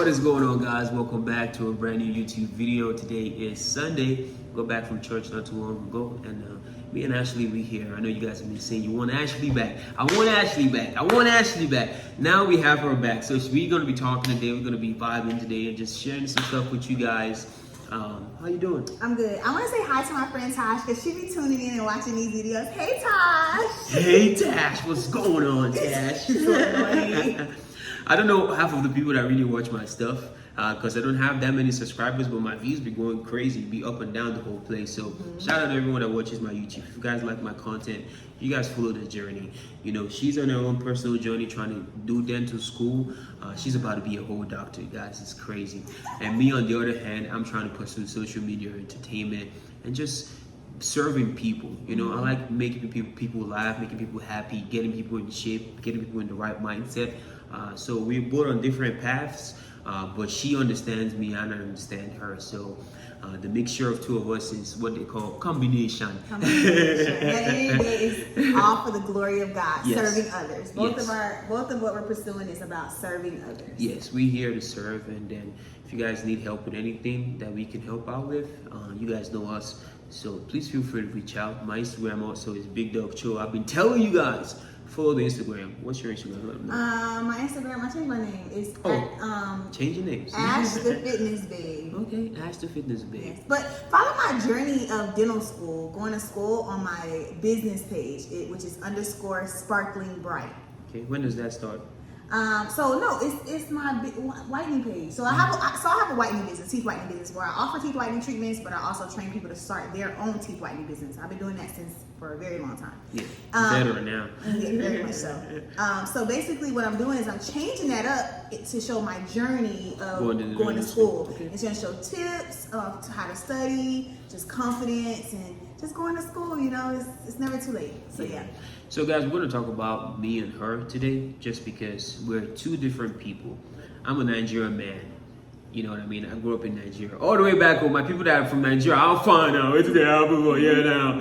What is going on, guys? Welcome back to a brand new YouTube video. Today is Sunday. Got back from church not too long ago, and me and Ashley, we here. I know you guys have been saying you want Ashley back. I want Ashley back. I want Ashley back. Now we have her back. So we're gonna be talking today. We're gonna be vibing today and just sharing some stuff with you guys. How you doing? I'm good. I want to say hi to my friend Tosh because she be tuning in and watching these videos. Hey, Tosh. Hey, Tash. What's going on, Tash? I don't know half of the people that really watch my stuff because I don't have that many subscribers, but my views be going crazy, be up and down the whole place. So shout out to everyone that watches my YouTube. If you guys like my content, you guys follow the journey. You know, she's on her own personal journey trying to do dental school. She's about to be a whole doctor, guys. It's crazy. And me, on the other hand, I'm trying to pursue social media, entertainment, and just serving people. You know, I like making people laugh, making people happy, getting people in shape, getting people in the right mindset. So we're both on different paths, but she understands me and I understand her. So the mixture of two of us is what they call combination. At the end of the day, it's all for the glory of God, Yes. serving others. Both of what we're pursuing is about serving others. Yes, we're here to serve, and then if you guys need help with anything that we can help out with, you guys know us. So please feel free to reach out. My Instagram also is Big Dog Cho. I've been telling you guys, follow the Instagram. What's your Instagram? Let them know. My Instagram, I changed my name. It's Change your names. Ash the Fitness Babe. Okay, Ash the Fitness Babe. Yes. But follow my journey of dental school, going to school on my business page, which is _sparkling bright. Okay, when does that start? So no, it's my whitening page. So I have a whitening business, teeth whitening business, where I offer teeth whitening treatments, but I also train people to start their own teeth whitening business. I've been doing that for a very long time. Yeah, better now. Yeah, very much so. So basically, what I'm doing is I'm changing that up to show my journey of going to school. Okay. It's going to show tips of how to study, just confidence, and just going to school. You know, it's never too late. So yeah. So guys, we're going to talk about me and her today just because we're two different people. I'm a Nigerian man. You know what I mean? I grew up in Nigeria. All the way back home, my people that are from Nigeria, I'm fine now. It's the album here now.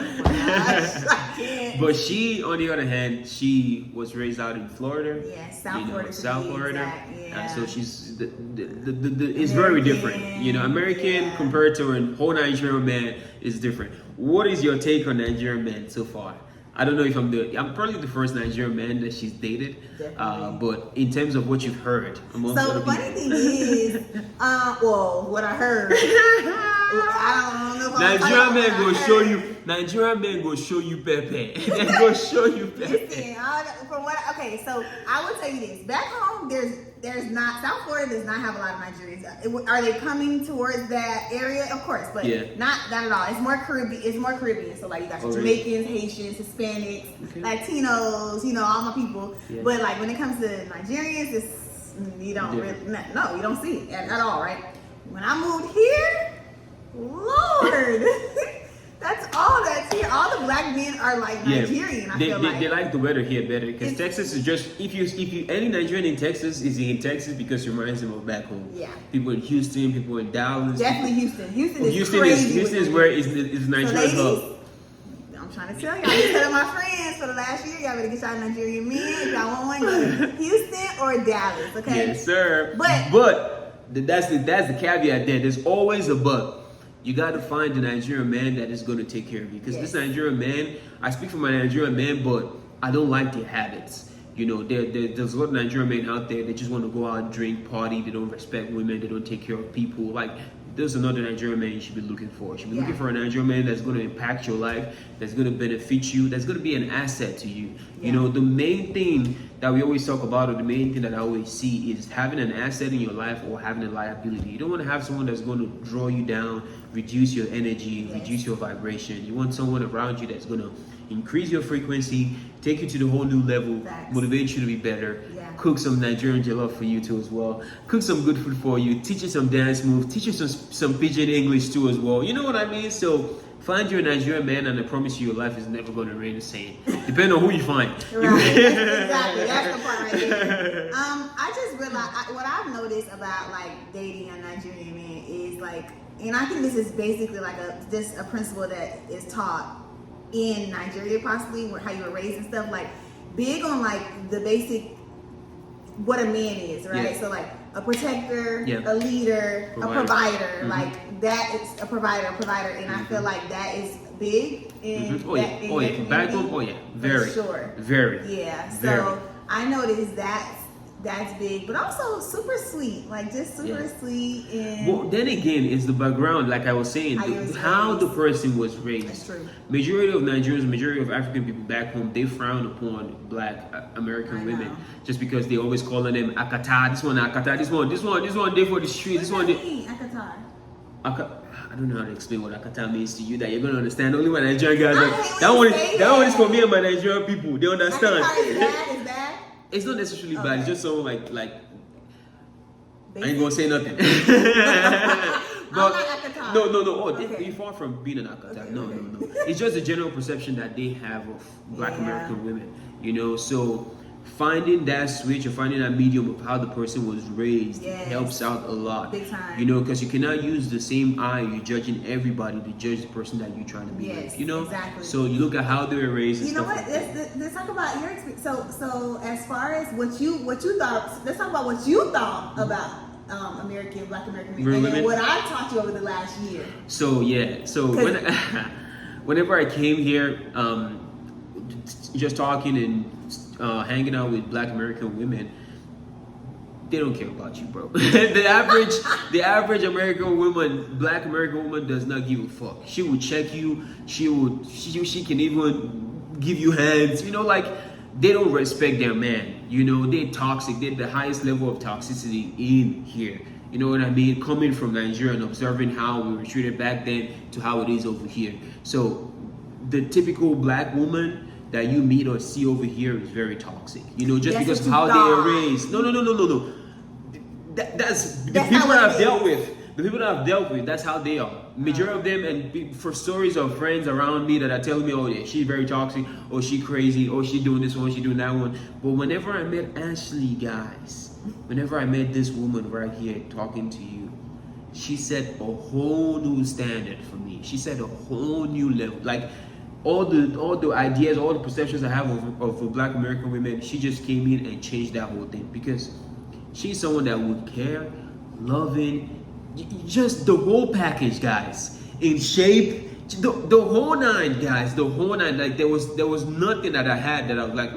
But she, on the other hand, she was raised out in Florida. Yeah, South Florida. South Florida. Yeah. So she's it's very different. You know, American compared to a whole Nigerian man is different. What is your take on Nigerian men so far? I don't know if I'm probably the first Nigerian man that she's dated. But in terms of what you've heard amongst so other the funny people. thing is, what I heard, I don't know if Nigerian men go show you. Nigerian men go show you Pepe. They go show you Pepe. Listen, so I will tell you this. Back home, there's not, South Florida does not have a lot of Nigerians. Are they coming towards that area? Of course, but not at all. It's more Caribbean. So like you got your Jamaicans, Haitians, Hispanics, Latinos, you know, all my people. Yeah. But like when it comes to Nigerians, you don't see it at all, right? When I moved here, Lord. That's all that's here. All the black men are like Nigerian. They like the weather here better because Texas is just if you any Nigerian in Texas is in Texas because it reminds them of back home. Yeah. People in Houston, people in Dallas. Definitely Houston. Houston is where is Nigerian hub. I'm trying to tell y'all. I'm telling my friends for the last year, y'all better get y'all Nigerian men. If y'all want one, go to Houston or Dallas. Okay. Yes, sir. But that's the caveat there. There's always a but. You got to find the Nigerian man that is going to take care of you. Because this Nigerian man, I speak for my Nigerian man, but I don't like their habits. You know, there's a lot of Nigerian men out there that just want to go out, drink, party. They don't respect women. They don't take care of people. Like, there's another Nigerian man you should be looking for. You should be looking for a Nigerian man that's going to impact your life, that's going to benefit you, that's going to be an asset to you. Yeah. You know, the main thing that we always talk about, or the main thing that I always see is having an asset in your life or having a liability. You don't want to have someone that's going to draw you down, reduce your energy, reduce your vibration. You want someone around you that's going to increase your frequency, take you to the whole new level, motivate you to be better, cook some Nigerian jollof for you too as well, cook some good food for you, teach you some dance moves, teach you some pidgin English too as well. You know what I mean? So find your Nigerian man and I promise you your life is never going to remain the same. Depending on who you find. Right, exactly. That's the part right there. I just realized, what I've noticed about like dating a Nigerian man is like, and I think this is basically like a principle that is taught in Nigeria possibly, how you were raised and stuff, like big on like the basic what a man is, right? Yeah. So like a protector, Yeah. a leader, a provider. Mhm. Like that is a provider, and I feel like that is big in Oh that, yeah, in oh your yeah, back community. home, oh yeah, For very, sure. very, Yeah, so very. I noticed that's big, but also super sweet, like just super sweet. And Well, then again, it's the background, like I was saying, How you was how raised. the person was raised. That's true. Majority of Nigerians, majority of African people back home, they frown upon Black American I women know. just because they always calling them akata. This one akata. This one day for the street. This one what does day. that mean, Akatar? I don't know how to explain what akata means to you. That you're gonna understand only when Nigerian guys. I Like, hate that when one. you say That one is that. for me and my Nigerian people. They understand. Akatar is bad. Is bad. It's not necessarily bad. It's Okay. just someone like. I ain't Basic? gonna say nothing. I'm not Akatar. No. Oh, Okay. they far from being an Akatar. Okay, No. okay. It's just the general perception that they have of Black Yeah. American women. You know, so finding that switch or finding that medium of how the person was raised Yes. helps out a lot. Big time. You know, because you cannot use the same eye you're judging everybody to judge the person that you're trying to be Yes, with. You know, exactly. so you look at how they were raised. And You know stuff what? like that. Let's talk about your experience. So as far as what you thought, let's talk about what you thought about Black American women, and then Women? what I taught you over the last year. So yeah, so whenever I came here, just talking and hanging out with Black American women, they don't care about you, bro. the average American woman, Black American woman, does not give a fuck. She will check you. She can even give you hands. You know, like they don't respect their man. You know, they're toxic. They're the highest level of toxicity in here. You know what I mean? Coming from Nigeria and observing how we were treated back then to how it is over here. So the typical Black woman that you meet or see over here is very toxic. You know, just That's because what of you how they thought. are raised. No. That's the That's people not that what I've it dealt is. with. The people that I've dealt with, that's how they are. Majority of them, and for stories of friends around me that are telling me, oh yeah, she's very toxic, or she crazy, or she doing this one, she doing that one. But whenever I met Ashley, guys, whenever I met this woman right here talking to you, she set a whole new standard for me. She set a whole new level. Like all the ideas, all the perceptions I have of Black American women, she just came in and changed that whole thing, because she's someone that would care, loving, just the whole package, guys. In shape, the whole nine, guys. The whole nine. Like there was nothing that I had that I was like,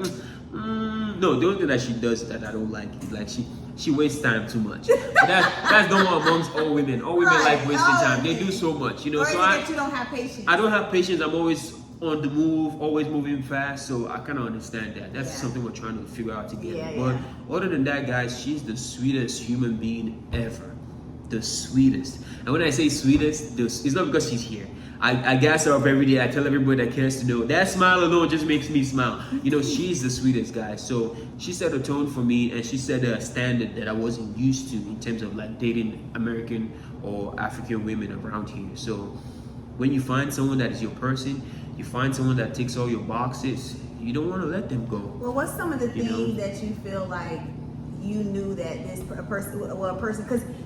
no. The only thing that she does that I don't like is like she wastes time too much. But that's the one amongst all women. All women Right. like wasting time. They do so much, you know. Or So is it that you don't have patience? I don't have patience. I'm always on the move, always moving fast. So I kind of understand that. That's Yeah. something we're trying to figure out together. Yeah, But yeah. other than that, guys, she's the sweetest human being ever. The sweetest. And when I say sweetest, it's not because she's here. I gas her up every day. I tell everybody that cares to know. That smile alone just makes me smile. You know, she's the sweetest, guys. So she set a tone for me, and she set a standard that I wasn't used to in terms of like dating American or African women around here. So when you find someone that is your person, you find someone that ticks all your boxes, you don't want to let them go. Well, what's some of the You know? things that you feel like you knew that a person,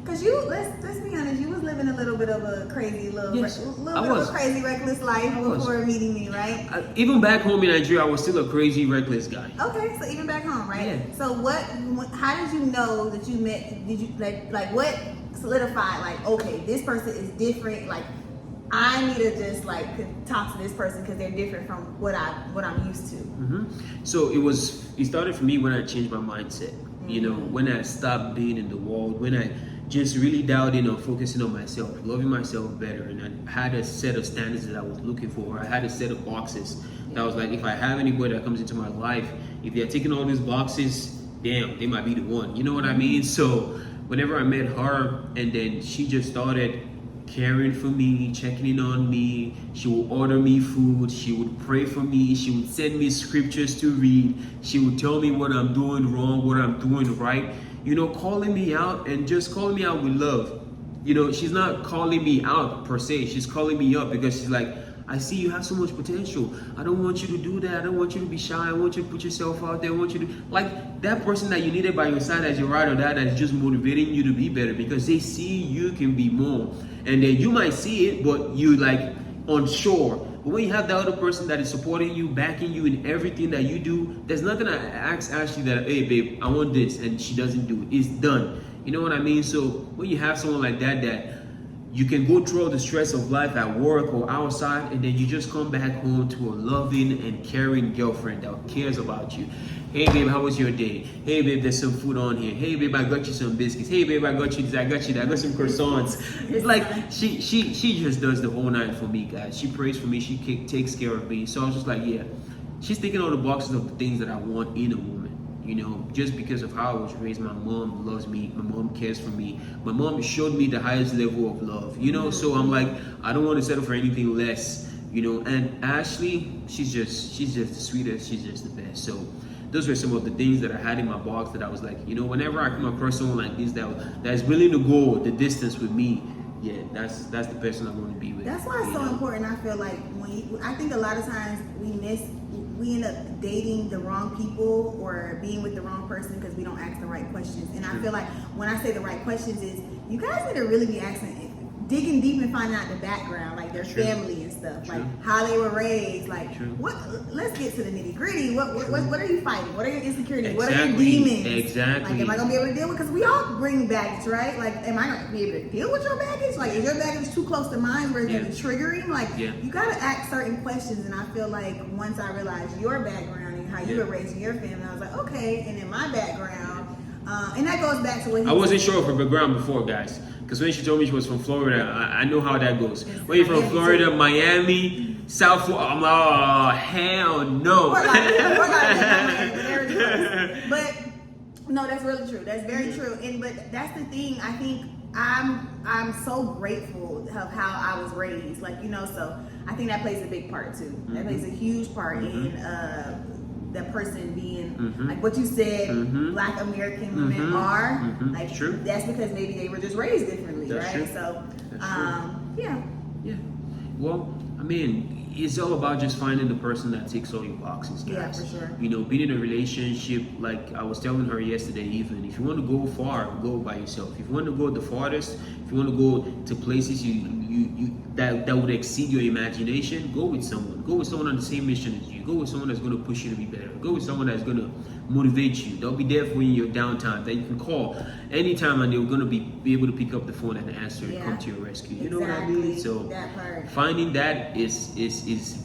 because you, let's be honest, you was living a little bit of a crazy Yes, I bit was. of a crazy reckless life I was. before meeting me, right? Even back home in Nigeria, I was still a crazy, reckless guy. Okay, so even back home, right? Yeah. So how did you know that you met? Did you like what solidified? Like, okay, this person is different. Like, I need to just like talk to this person because they're different from what I'm used to. So it started for me when I changed my mindset. You know, when I stopped being in the world, when I just really dialed in on focusing on myself, loving myself better, and I had a set of standards that I was looking for. I had a set of boxes that was like, if I have anybody that comes into my life, if they're ticking all these boxes, damn, they might be the one. You know what I mean? So whenever I met her, and then she just started caring for me, checking in on me. She would order me food. She would pray for me. She would send me scriptures to read. She would tell me what I'm doing wrong, what I'm doing right. You know, calling me out, and just calling me out with love. You know, she's not calling me out per se. She's calling me up because she's like, I see you have so much potential. I don't want you to do that. I don't want you to be shy. I want you to put yourself out there. I want you to, like, that person that you needed by your side as your ride or die, that's just motivating you to be better because they see you can be more. And then you might see it, but you like unsure. But when you have the other person that is supporting you, backing you in everything that you do, there's nothing I ask Ashley that, hey babe, I want this, and she doesn't do it. It's done. You know what I mean? So when you have someone like that you can go through all the stress of life at work or outside, and then you just come back home to a loving and caring girlfriend that cares about you. Hey babe, how was your day? Hey babe, there's some food on here. Hey babe, I got you some biscuits. Hey babe, I got you this, I got you that, I got some croissants. It's like she just does the whole night for me, guys. She prays for me, she takes care of me. So I was just like, yeah, she's ticking all the boxes of the things that I want in a woman. You know, just because of how I was raised. My mom loves me, my mom cares for me, my mom showed me the highest level of love, you know. So I'm like, I don't want to settle for anything less, you know. And Ashley, she's just the sweetest, she's just the best. So those were some of the things that I had in my box that I was like, you know, whenever I come across someone like this that's willing to go the distance with me, yeah, that's the person I want to be with. That's why it's so important. I feel like I think a lot of times we end up dating the wrong people or being with the wrong person because we don't ask the right questions. And I feel like when I say the right questions is you guys need to really be digging deep and finding out the background, like their family and stuff, like how they were raised, like what. Let's get to the nitty gritty. What are you fighting? What are your insecurities? What are your demons? Exactly. Like, am I gonna be able to deal with? Because we all bring baggage, right? Like, am I gonna be able to deal with your baggage? Like, is your baggage too close to mine where it's gonna be triggering? Like, you gotta ask certain questions. And I feel like once I realized your background and how you were raised in your family, I was like, okay. And in my background, and that goes back to what I wasn't sure of her background before, guys. Because when she told me she was from Florida, I know how that goes. When you're from Florida, Miami, South Florida, I'm like, oh, hell no. But no, that's really true. That's very true. But that's the thing. I think I'm so grateful of how I was raised. Like, you know, so I think that plays a big part too. That plays a huge part in the person being like what you said, Black American women are like true. That's because maybe they were just raised differently, that's right? True. So yeah. Well, I mean, it's all about just finding the person that ticks all your boxes, guys. Yeah, for sure. You know, being in a relationship, like I was telling her yesterday even, if you want to go far, go by yourself. If you want to go the farthest, if you want to go to places that would exceed your imagination, go with someone. Go with someone on the same mission as you. Go with someone that's going to push you to be better. Go with someone that's going to motivate you. They'll be there for you in your downtime, that you can call anytime and they're going to be able to pick up the phone and answer and come to your rescue. You know what I mean? So finding that is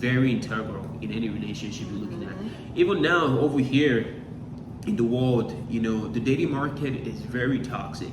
very integral in any relationship you're looking at. Even now over here in the world, you know, the dating market is very toxic.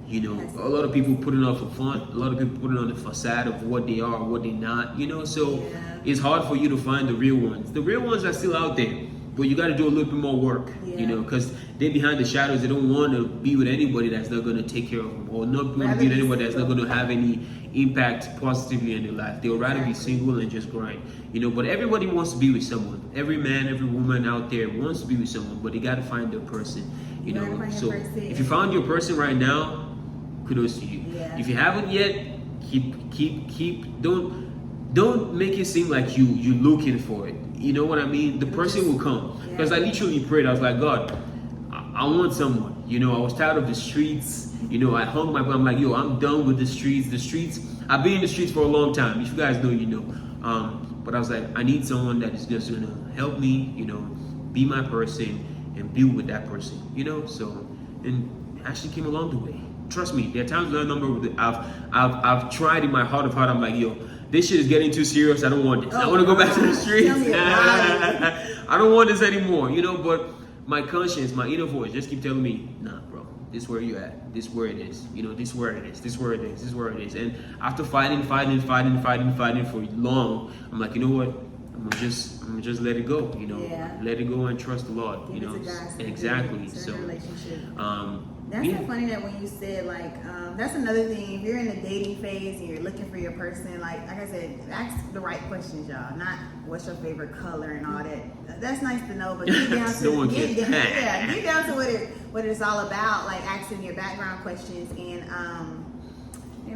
You know, a lot of people putting off a front, a lot of people putting on the facade of what they are, what they're not, you know, so it's hard for you to find the real ones. The real ones are still out there, but you got to do a little bit more work, you know, because they're behind the shadows. They don't want to be with anybody that's not going to take care of them, or not want to be with anybody that's not going to have any impact positively in their life. They'll rather be single and just grind, you know, but everybody wants to be with someone. Every man, every woman out there wants to be with someone, but they got to find their person, you know. So if you found your person right now, kudos to you. If you haven't yet, keep don't make it seem like you're looking for it. You know what I mean? The person will come. Because I literally prayed. I was like, God, I want someone. You know, I was tired of the streets. You know, I hung my. I'm like, yo, I'm done with the streets. The streets. I've been in the streets for a long time. If you guys know, you know. But I was like, I need someone that is just gonna help me. You know, be my person and build with that person. You know. So, and actually came along the way. Trust me, there are times when I've tried in my heart of heart. I'm like, yo, this shit is getting too serious. I don't want this. I want to go back to the streets. I don't want this anymore, you know. But my conscience, my inner voice, just keep telling me, nah, bro, this is where you at. This is where it is. You know, this is where it is. This is where it is. This is where it is. And after fighting for long, I'm like, you know what? I'm gonna just let it go. You know, let it go and trust the Lord. You know, exactly. So, that's so funny that when you said like that's another thing. If you're in the dating phase and you're looking for your person, like I said, ask the right questions, y'all. Not what's your favorite color and all that. That's nice to know, but get down to get down to what it's all about. Like asking your background questions and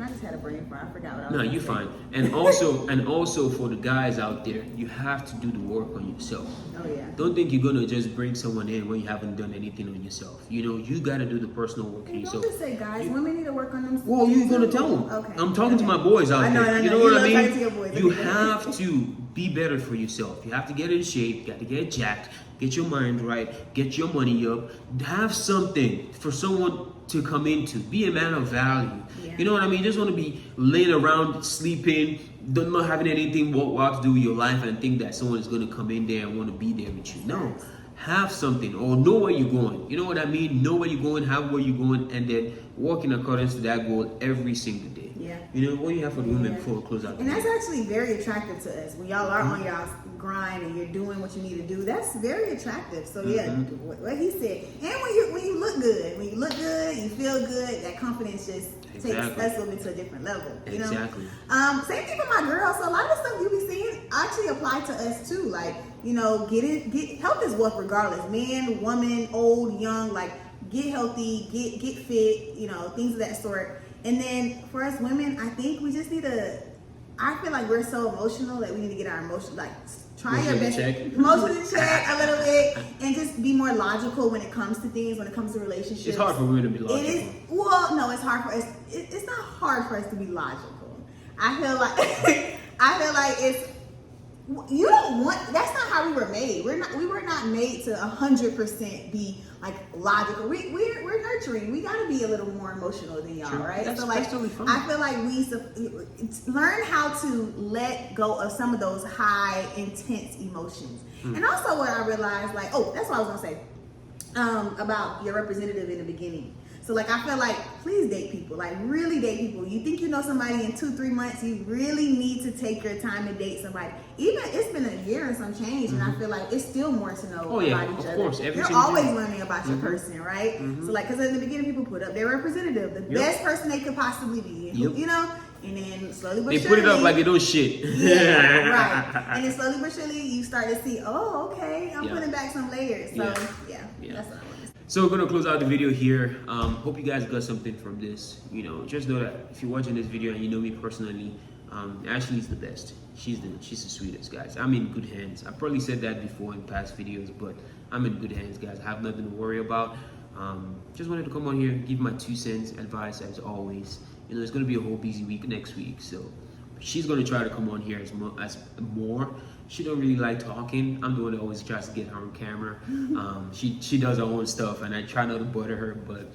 I just had a brain fart. I forgot what I was. No, you're fine. And also for the guys out there, you have to do the work on yourself. Oh yeah. Don't think you're gonna just bring someone in when you haven't done anything on yourself. You know, you gotta do the personal work on yourself. Don't just say guys. Women need to work on themselves. Well, you're gonna tell them. Okay. I'm talking to my boys out there. I know. You know what I mean? To your boys. You have to be better for yourself. You have to get in shape. You got to get jacked. Get your mind right. Get your money up. Have something for someone to come into. Be a man of value. Yeah. You know what I mean? You just want to be laying around sleeping, not having anything what to do with your life, and think that someone is going to come in there and want to be there with you. No. Have something, or know where you're going. You know what I mean? Know where you're going, have where you're going, and then walk in accordance to that goal every single day. Yeah. You know, what do you have for the women before we close out? And that's actually very attractive to us. When y'all are on y'all's grind and you're doing what you need to do, that's very attractive. So yeah, what he said. And when you look good, you feel good, that confidence just takes us women to a different level. You know? Exactly. Same thing for my girls. So a lot of the stuff you be seeing actually apply to us too. Like, you know, get health is wealth regardless. Man, woman, old, young, like get healthy, get fit, you know, things of that sort. And then for us women, I think we just need to, I feel like we're so emotional that we need to get our emotions, like try your best, emotions in check a little bit, and just be more logical when it comes to things, when it comes to relationships. It's hard for women to be logical. It is, well, no, it's hard for us. It's not hard for us to be logical. I feel like it's, you don't want, that's not how we were made. We were not made to 100% be like logical. We're nurturing. We gotta be a little more emotional than y'all, right? That's, so like, that's totally fine. I feel like we learn how to let go of some of those high, intense emotions. And also what I realized, like, that's what I was gonna say about your representative in the beginning. So like, I feel like, please date people, like really date people. You think you know somebody in 2-3 months, you really need to take your time to date somebody. Even it's been a year and some change, and I feel like it's still more to know about each other. Course. You're always learning about your person, right? So like, because in the beginning, people put up their representative, the best person they could possibly be, you know? And then slowly but surely, they put it up like they don't shit. Yeah, right. And then slowly but surely, you start to see, okay, I'm putting back some layers. So yeah. That's what I want to say. So we're gonna close out the video here. Hope you guys got something from this. You know, just know that if you're watching this video and you know me personally, Ashley's the best. She's the sweetest, guys. I'm in good hands. I probably said that before in past videos, but I'm in good hands, guys. I have nothing to worry about. Just wanted to come on here, give my 2 cents advice as always. You know, it's gonna be a whole busy week next week, so she's gonna try to come on here as more. She don't really like talking. I'm the one that always tries to get her on camera. She does her own stuff, and I try not to bother her. But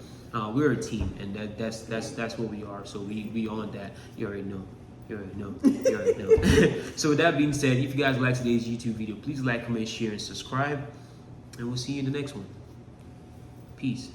we're a team, and that's what we are. So we on that. You already know. You already know. So with that being said, if you guys like today's YouTube video, please like, comment, share, and subscribe. And we'll see you in the next one. Peace.